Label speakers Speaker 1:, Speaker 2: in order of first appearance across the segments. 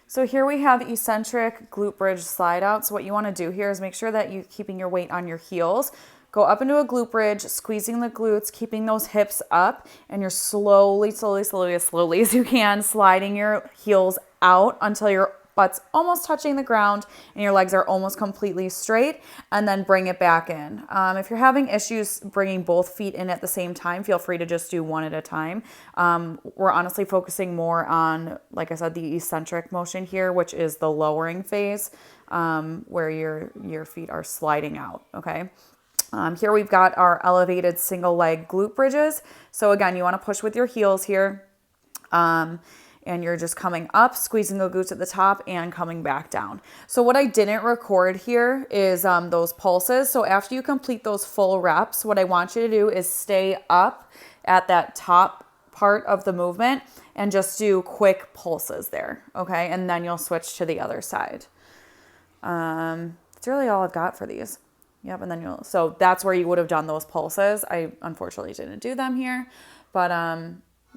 Speaker 1: So here we have eccentric glute bridge slide out. So what you want to do here is make sure that you're keeping your weight on your heels. Go up into a glute bridge, squeezing the glutes, keeping those hips up, and you're slowly as you can, sliding your heels out until your butt's almost touching the ground and your legs are almost completely straight, and then bring it back in. If you're having issues bringing both feet in at the same time, feel free to just do one at a time. We're honestly focusing more on, like I said, the eccentric motion here, which is the lowering phase, where your feet are sliding out, okay? Here we've got our elevated single leg glute bridges. So again, you want to push with your heels here. And you're just coming up, squeezing the glutes at the top and coming back down. So what I didn't record here is those pulses. So after you complete those full reps, what I want you to do is stay up at that top part of the movement and just do quick pulses there, okay? And then you'll switch to the other side. That's really all I've got for these. Yep, and then so that's where you would have done those pulses. I unfortunately didn't do them here, but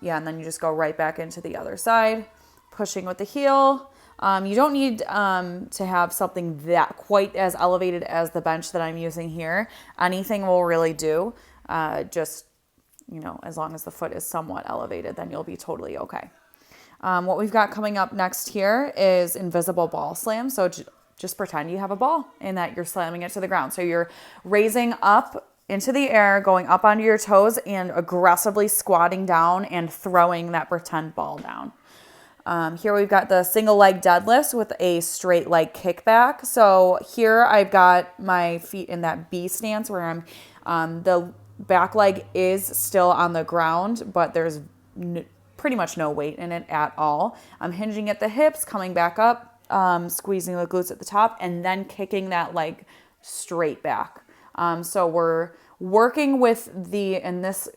Speaker 1: yeah, and then you just go right back into the other side, pushing with the heel. You don't need to have something that quite as elevated as the bench that I'm using here. Anything will really do. Just, as long as the foot is somewhat elevated, then you'll be totally okay. What we've got coming up next here is invisible ball slam. So just pretend you have a ball and that you're slamming it to the ground. So you're raising up into the air, going up onto your toes and aggressively squatting down and throwing that pretend ball down. Here we've got the single leg deadlifts with a straight leg kickback. So here I've got my feet in that B stance where the back leg is still on the ground, but there's pretty much no weight in it at all. I'm hinging at the hips, coming back up, squeezing the glutes at the top, and then kicking that leg straight back. So we're working with in this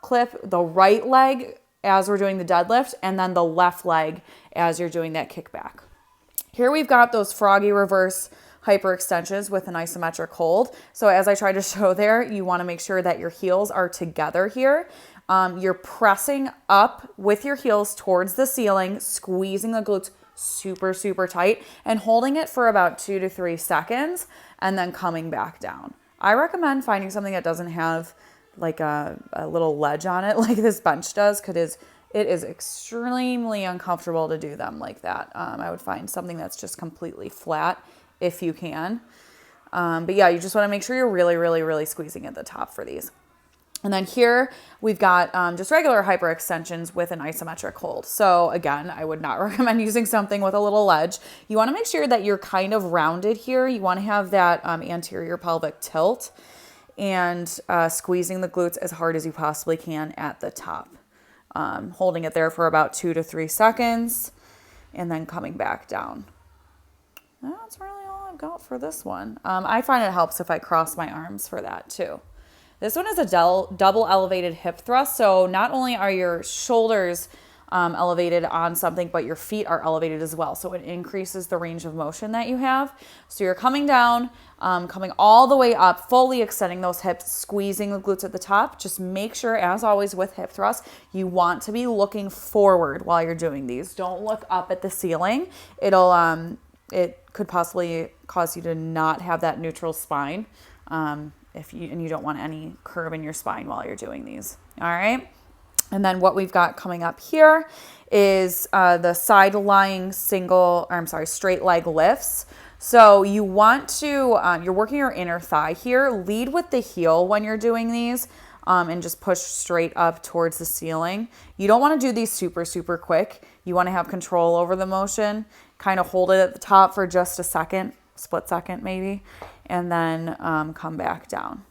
Speaker 1: clip, the right leg as we're doing the deadlift, and then the left leg as you're doing that kickback. Here we've got those froggy reverse hyperextensions with an isometric hold. So as I tried to show there, you want to make sure that your heels are together here. You're pressing up with your heels towards the ceiling, squeezing the glutes super tight and holding it for about 2 to 3 seconds and then coming back down. I recommend finding something that doesn't have like a little ledge on it like this bench does, because it is extremely uncomfortable to do them like that. I would find something that's just completely flat if you can. But yeah, you just want to make sure you're really squeezing at the top for these. And then here we've got just regular hyperextensions with an isometric hold. So again, I would not recommend using something with a little ledge. You want to make sure that you're kind of rounded here. You want to have that anterior pelvic tilt and squeezing the glutes as hard as you possibly can at the top. Holding it there for about 2 to 3 seconds and then coming back down. That's really all I've got for this one. I find it helps if I cross my arms for that too. This one is a double elevated hip thrust. So not only are your shoulders elevated on something, but your feet are elevated as well. So it increases the range of motion that you have. So you're coming down, coming all the way up, fully extending those hips, squeezing the glutes at the top. Just make sure, as always with hip thrusts, you want to be looking forward while you're doing these. Don't look up at the ceiling. It could possibly cause you to not have that neutral spine. And you don't want any curve in your spine while you're doing these. All right. And then what we've got coming up here is the side lying straight leg lifts. So you want to, you're working your inner thigh here. Lead with the heel when you're doing these and just push straight up towards the ceiling. You don't want to do these super quick. You want to have control over the motion. Kind of hold it at the top for just a second, split second maybe, and then come back down.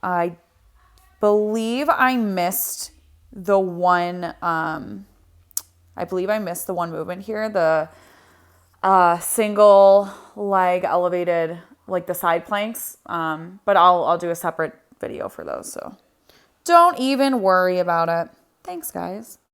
Speaker 1: I believe I missed the one, movement here, the single leg elevated, like the side planks, but I'll do a separate video for those, so don't even worry about it. Thanks, guys.